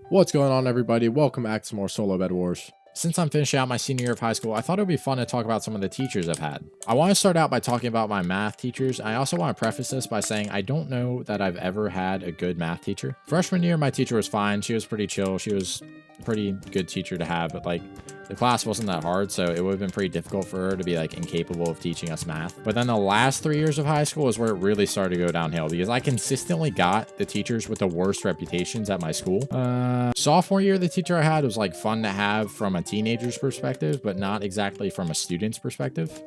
What's going on, everybody? Welcome back to more solo bed wars. Since I'm finishing out my senior year of high school, I thought it would be fun to talk about some of the teachers I've had. I want to start out by talking about my math teachers. I also want to preface this by saying I don't know that I've ever had a good math teacher. Freshman year, my teacher was fine. She was pretty chill. She was a pretty good teacher to have, but like the class wasn't that hard, so it would have been pretty difficult for her to be like incapable of teaching us math. But then the last 3 years of high school is where it really started to go downhill because I consistently got the teachers with the worst reputations at my school. Sophomore year, the teacher I had was like fun to have from a teenager's perspective, but not exactly from a student's perspective.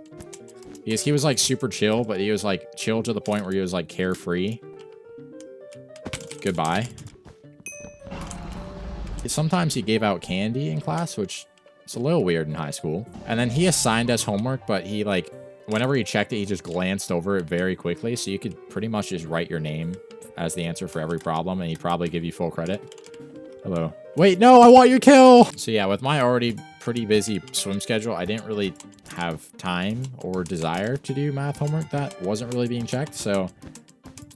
Because he was like super chill, but he was like chill to the point where he was like carefree. Goodbye. Sometimes he gave out candy in class, which is a little weird in high school. And then he assigned us homework, but he like, whenever he checked it, he just glanced over it very quickly. So you could pretty much just write your name as the answer for every problem, and he'd probably give you full credit. Hello. Wait, no, I want your kill! So yeah, with my already pretty busy swim schedule, I didn't really have time or desire to do math homework that wasn't really being checked, so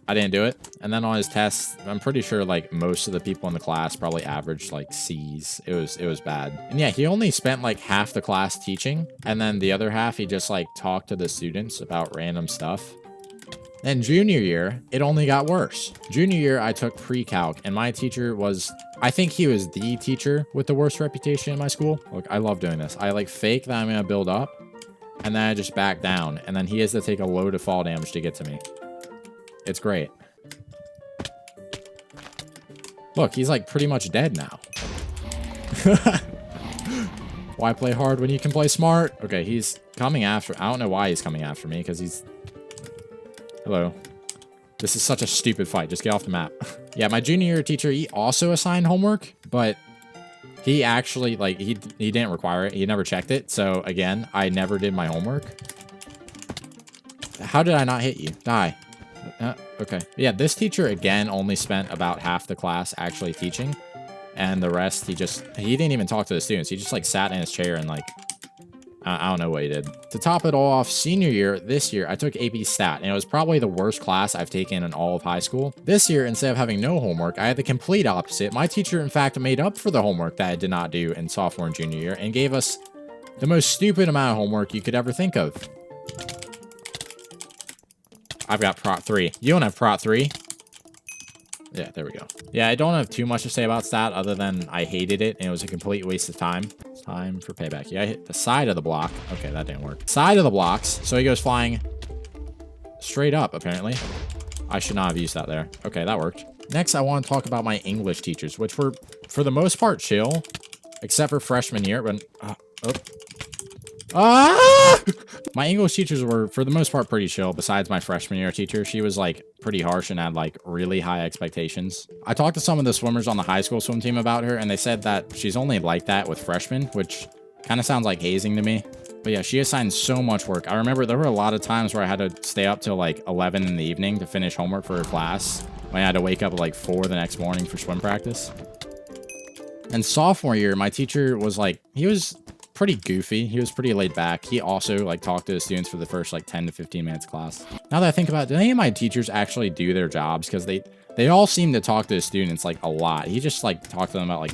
I didn't do it. And then on his tests, I'm pretty sure like most of the people in the class probably averaged like C's. It was bad. And yeah, he only spent like half the class teaching, and then the other half he just like talked to the students about random stuff. Then junior year, it only got worse. Junior year, I took pre-calc, and my teacher was, I think he was the teacher with the worst reputation in my school. Look, I love doing this. I like fake that I'm gonna build up, and then I just back down, and then he has to take a load of fall damage to get to me. It's great. Look, he's like pretty much dead now. Why play hard when you can play smart? Okay, he's coming after, I don't know why he's coming after me, because he's... Hello. This is such a stupid fight. Just get off the map. Yeah, my junior year teacher, he also assigned homework, but he actually, like, he didn't require it. He never checked it. So, again, I never did my homework. How did I not hit you? Die. Okay. Yeah, this teacher, again, only spent about half the class actually teaching. And the rest, he didn't even talk to the students. He just, like, sat in his chair and, like, I don't know what he did. To top it all off, senior year, this year, I took AP Stat, and it was probably the worst class I've taken in all of high school. This year, instead of having no homework, I had the complete opposite. My teacher, in fact, made up for the homework that I did not do in sophomore and junior year, and gave us the most stupid amount of homework you could ever think of. I've got Prot 3. You don't have Prot 3? Yeah, there we go. Yeah, I don't have too much to say about Stat other than I hated it and it was a complete waste of time. Time for payback. Yeah, I hit the side of the block. Okay, that didn't work. Side of the blocks. So he goes flying straight up, apparently. I should not have used that there. Okay, that worked. Next, I want to talk about my English teachers, which were, for the most part, chill. Except for freshman year, when... My English teachers were, for the most part, pretty chill, besides my freshman year teacher. She was, like, pretty harsh and had, like, really high expectations. I talked to some of the swimmers on the high school swim team about her, and they said that she's only like that with freshmen, which kind of sounds like hazing to me. But yeah, she assigned so much work. I remember there were a lot of times where I had to stay up till, like, 11 in the evening to finish homework for her class, when I had to wake up at, like, 4 the next morning for swim practice. And sophomore year, my teacher was, like, he was pretty goofy. He was pretty laid back. He also like talked to the students for the first like 10 to 15 minutes class. Now that I think about it, do any of my teachers actually do their jobs? Because they all seem to talk to the students like a lot. He just like talked to them about like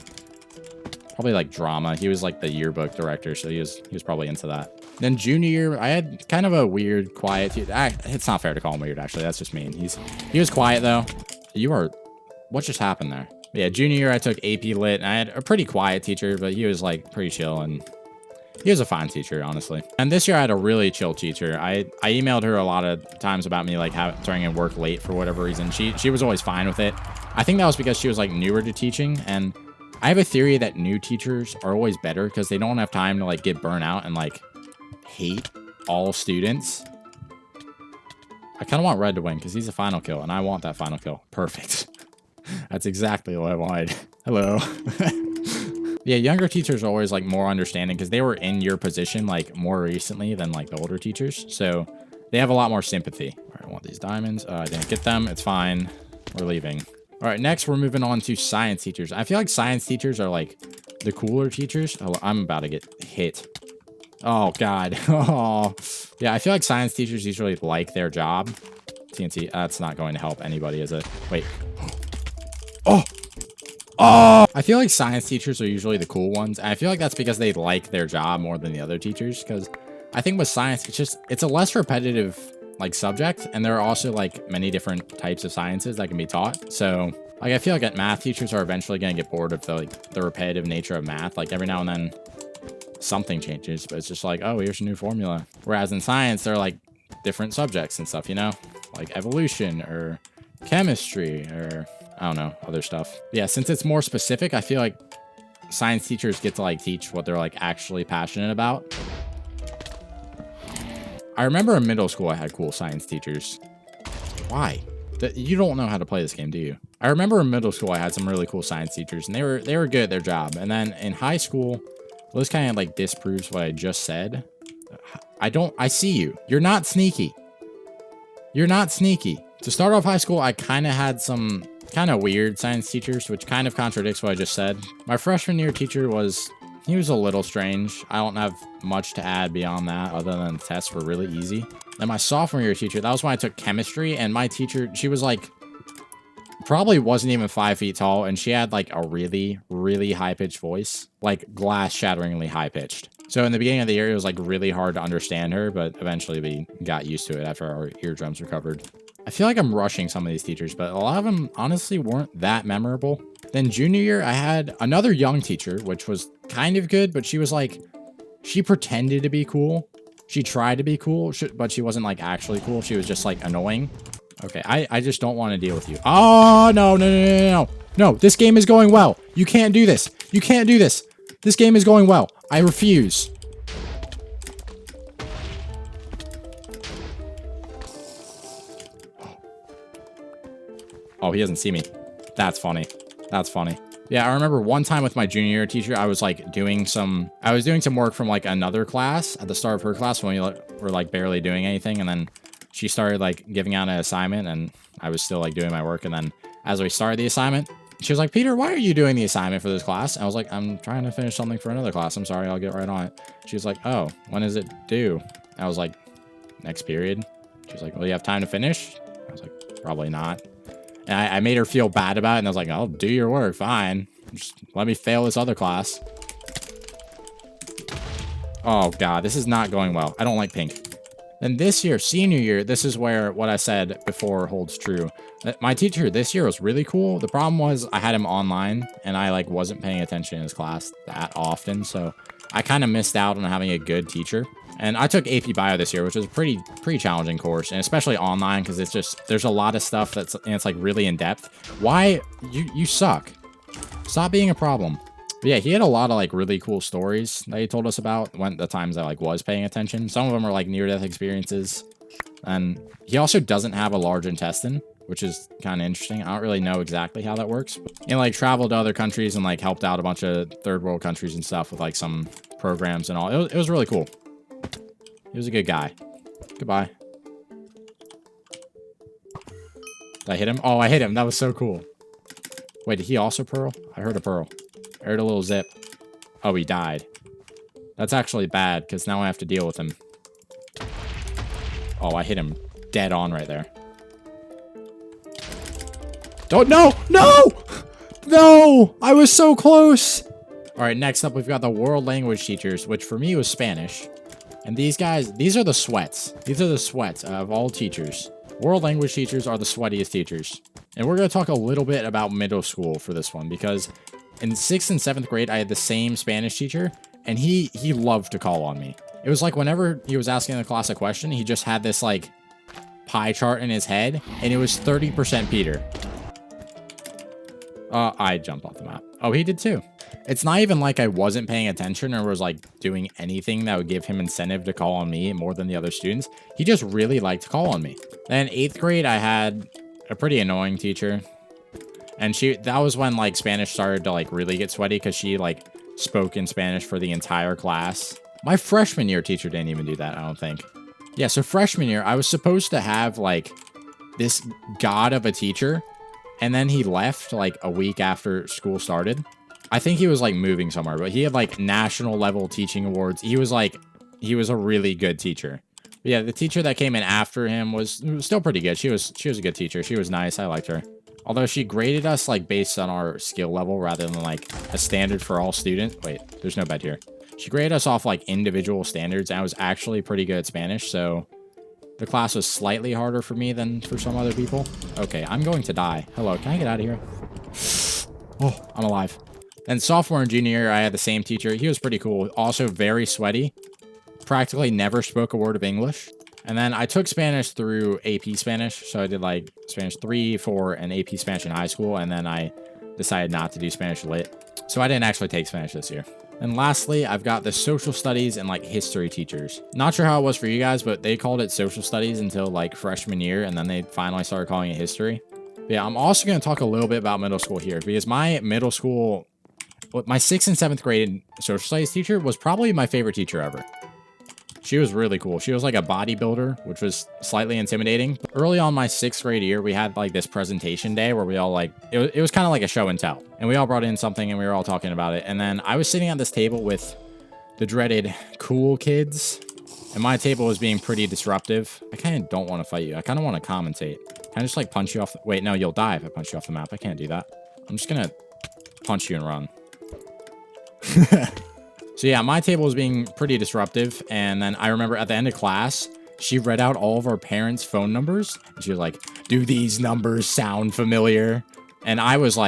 probably like drama. He was like the yearbook director, so he was probably into that. Then junior year, I had kind of a weird, quiet. It's not fair to call him weird, actually. That's just mean. He was quiet though. What just happened there? Yeah, junior year I took AP Lit, and I had a pretty quiet teacher, but he was like pretty chill and he was a fine teacher, honestly. And this year I had a really chill teacher. I emailed her a lot of times about me like trying to work late for whatever reason. She was always fine with it. I think that was because she was like newer to teaching, and I have a theory that new teachers are always better because they don't have time to like get burnt out and like hate all students. I kind of want Red to win because he's a final kill, and I want that final kill. Perfect. That's exactly what I wanted. Hello. Yeah, younger teachers are always like more understanding because they were in your position like more recently than like the older teachers. So they have a lot more sympathy. All right, I want these diamonds. I didn't get them. It's fine. We're leaving. All right, next we're moving on to science teachers. I feel like science teachers are like the cooler teachers. Oh, I'm about to get hit. Oh, God. Oh, yeah, I feel like science teachers usually like their job. TNT, that's not going to help anybody, is it? Wait. Oh! Oh! I feel like science teachers are usually the cool ones. And I feel like that's because they like their job more than the other teachers. Because I think with science, it's a less repetitive like subject. And there are also like many different types of sciences that can be taught. So like, I feel like math teachers are eventually going to get bored of the repetitive nature of math. Like every now and then something changes, but it's just like, oh, here's a new formula. Whereas in science, they're like different subjects and stuff, you know, like evolution or chemistry or I don't know, other stuff. Yeah, since it's more specific, I feel like science teachers get to like teach what they're like actually passionate about. I remember in middle school, I had cool science teachers. Why? You don't know how to play this game, do you? I remember in middle school, I had some really cool science teachers, and they were good at their job. And then in high school, well, this kind of like disproves what I just said. I see you. You're not sneaky. You're not sneaky. To start off high school, I kind of had some kind of weird science teachers, which kind of contradicts what I just said. My freshman year teacher he was a little strange. I don't have much to add beyond that other than the tests were really easy. Then my sophomore year teacher, that was when I took chemistry, and my teacher, she was like, probably wasn't even 5 feet tall, and she had like a really, really high-pitched voice, like glass-shatteringly high-pitched. So in the beginning of the year, it was like really hard to understand her, but eventually we got used to it after our eardrums recovered. I feel like I'm rushing some of these teachers, but a lot of them honestly weren't that memorable. Then junior year, I had another young teacher, which was kind of good, but she was like, she pretended to be cool. She tried to be cool, but she wasn't like actually cool. She was just like annoying. Okay, I just don't want to deal with you. Oh, no, no, no, no, no. No, this game is going well. You can't do this. You can't do this. This game is going well. I refuse. Oh, he doesn't see me. That's funny. That's funny. Yeah, I remember one time with my junior year teacher, I was like doing some work from like another class at the start of her class when we were like barely doing anything. And then she started like giving out an assignment and I was still like doing my work. And then as we started the assignment, she was like, Peter, why are you doing the assignment for this class? And I was like, I'm trying to finish something for another class. I'm sorry, I'll get right on it. She was like, oh, when is it due? And I was like, next period. She was like, well, you have time to finish? I was like, probably not. And I made her feel bad about it. And I was like, I'll do your work. Fine. Just let me fail this other class. Oh, God. This is not going well. I don't like pink. Then this year, senior year, this is where what I said before holds true. My teacher this year was really cool. The problem was I had him online and I like wasn't paying attention in his class that often. So I kind of missed out on having a good teacher. And I took AP Bio this year, which was a pretty challenging course, and especially online because it's just there's a lot of stuff it's like really in depth. Why you suck? Stop being a problem. But yeah, he had a lot of like really cool stories that he told us about when the times I like was paying attention. Some of them are like near-death experiences, and he also doesn't have a large intestine, which is kind of interesting. I don't really know exactly how that works. And like traveled to other countries and like helped out a bunch of third world countries and stuff with like some programs and all. It was really cool. He was a good guy. Goodbye. Did I hit him? Oh, I hit him. That was so cool. Wait, did he also pearl? I heard a pearl. I heard a little zip. Oh, he died. That's actually bad, because now I have to deal with him. Oh, I hit him dead on right there. Don't, no! No! No! I was so close! Alright, next up, we've got the world language teachers, which for me was Spanish. And these guys, these are the sweats. These are the sweats of all teachers. World language teachers are the sweatiest teachers. And we're going to talk a little bit about middle school for this one, because in 6th and 7th grade, I had the same Spanish teacher, and he loved to call on me. It was like whenever he was asking the class a question, he just had this like pie chart in his head, and it was 30% Peter. I jumped off the map. Oh, he did too. It's not even like I wasn't paying attention or was like doing anything that would give him incentive to call on me more than the other students. He just really liked to call on me. Then 8th grade, I had a pretty annoying teacher. And that was when like Spanish started to like really get sweaty because she like spoke in Spanish for the entire class. My freshman year teacher didn't even do that, I don't think. Yeah, so freshman year, I was supposed to have like this god of a teacher. And then he left like a week after school started. I think he was like moving somewhere, but he had like national level teaching awards. He was a really good teacher. But yeah, the teacher that came in after him was still pretty good. She was a good teacher. She was nice. I liked her. Although she graded us like based on our skill level rather than like a standard for all students. Wait, there's no bed here. She graded us off like individual standards, and I was actually pretty good at Spanish, so the class was slightly harder for me than for some other people. Okay, I'm going to die. Hello, can I get out of here? Oh, I'm alive. Then sophomore and junior year, I had the same teacher. He was pretty cool. Also very sweaty. Practically never spoke a word of English. And then I took Spanish through AP Spanish. So I did like Spanish 3, 4, and AP Spanish in high school. And then I decided not to do Spanish lit. So I didn't actually take Spanish this year. And lastly, I've got the social studies and like history teachers. Not sure how it was for you guys, but they called it social studies until like freshman year. And then they finally started calling it history. But yeah, I'm also going to talk a little bit about middle school here because my middle school, my 6th and 7th grade social studies teacher was probably my favorite teacher ever. She was really cool. She was like a bodybuilder, which was slightly intimidating. Early on my 6th grade year, we had like this presentation day where we all like, it was kind of like a show and tell. And we all brought in something and we were all talking about it. And then I was sitting at this table with the dreaded cool kids. And my table was being pretty disruptive. I kind of don't want to fight you. I kind of want to commentate. Can I just like punch you off? Wait, no, you'll die if I punch you off the map. I can't do that. I'm just going to punch you and run. So yeah, my table was being pretty disruptive. And then I remember at the end of class, she read out all of our parents' phone numbers. And she was like, do these numbers sound familiar? And I was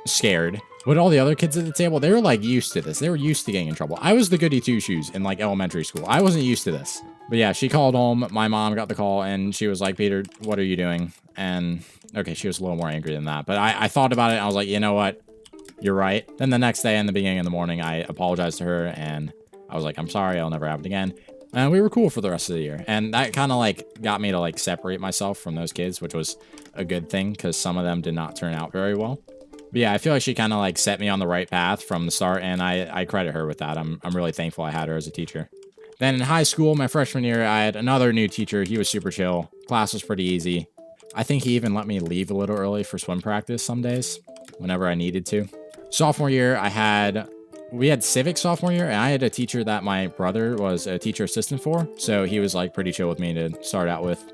scared. But all the other kids at the table, they were like used to this. They were used to getting in trouble. I was the goody two-shoes in like elementary school. I wasn't used to this. But yeah, she called home. My mom got the call and she was like, Peter, what are you doing? And okay, she was a little more angry than that. But I thought about it. And I was like, you know what? You're right. Then the next day in the beginning of the morning, I apologized to her and I was like, I'm sorry, I'll never have it again. And we were cool for the rest of the year. And that kind of like got me to like separate myself from those kids, which was a good thing because some of them did not turn out very well. But yeah, I feel like she kind of like set me on the right path from the start and I credit her with that. I'm really thankful I had her as a teacher. Then in high school, my freshman year, I had another new teacher. He was super chill. Class was pretty easy. I think he even let me leave a little early for swim practice some days whenever I needed to. Sophomore year, we had civics sophomore year, and I had a teacher that my brother was a teacher assistant for, so he was like pretty chill with me to start out with.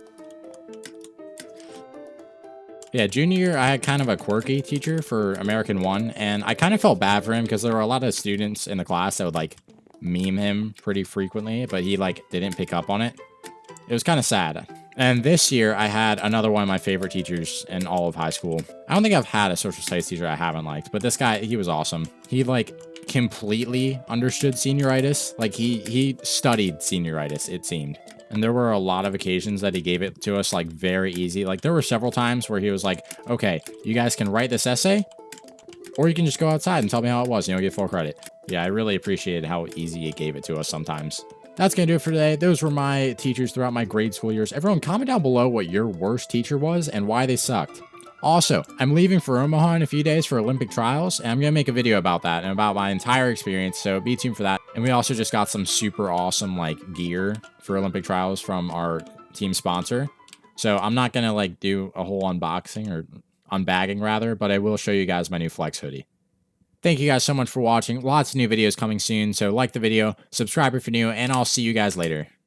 Yeah, junior year, I had kind of a quirky teacher for American 1, and I kind of felt bad for him because there were a lot of students in the class that would like meme him pretty frequently, but he like didn't pick up on it. It was kind of sad. And this year, I had another one of my favorite teachers in all of high school. I don't think I've had a social studies teacher I haven't liked, but this guy, he was awesome. He like completely understood senioritis. Like he studied senioritis, it seemed. And there were a lot of occasions that he gave it to us like very easy. Like there were several times where he was like, okay, you guys can write this essay or you can just go outside and tell me how it was and you'll get full credit. Yeah, I really appreciated how easy he gave it to us sometimes. That's going to do it for today. Those were my teachers throughout my grade school years. Everyone comment down below what your worst teacher was and why they sucked. Also, I'm leaving for Omaha in a few days for Olympic trials, and I'm going to make a video about that and about my entire experience, so be tuned for that. And we also just got some super awesome like gear for Olympic trials from our team sponsor. So I'm not going to like do a whole unboxing or unbagging rather, but I will show you guys my new Flex hoodie. Thank you guys so much for watching. Lots of new videos coming soon, so like the video, subscribe if you're new, and I'll see you guys later.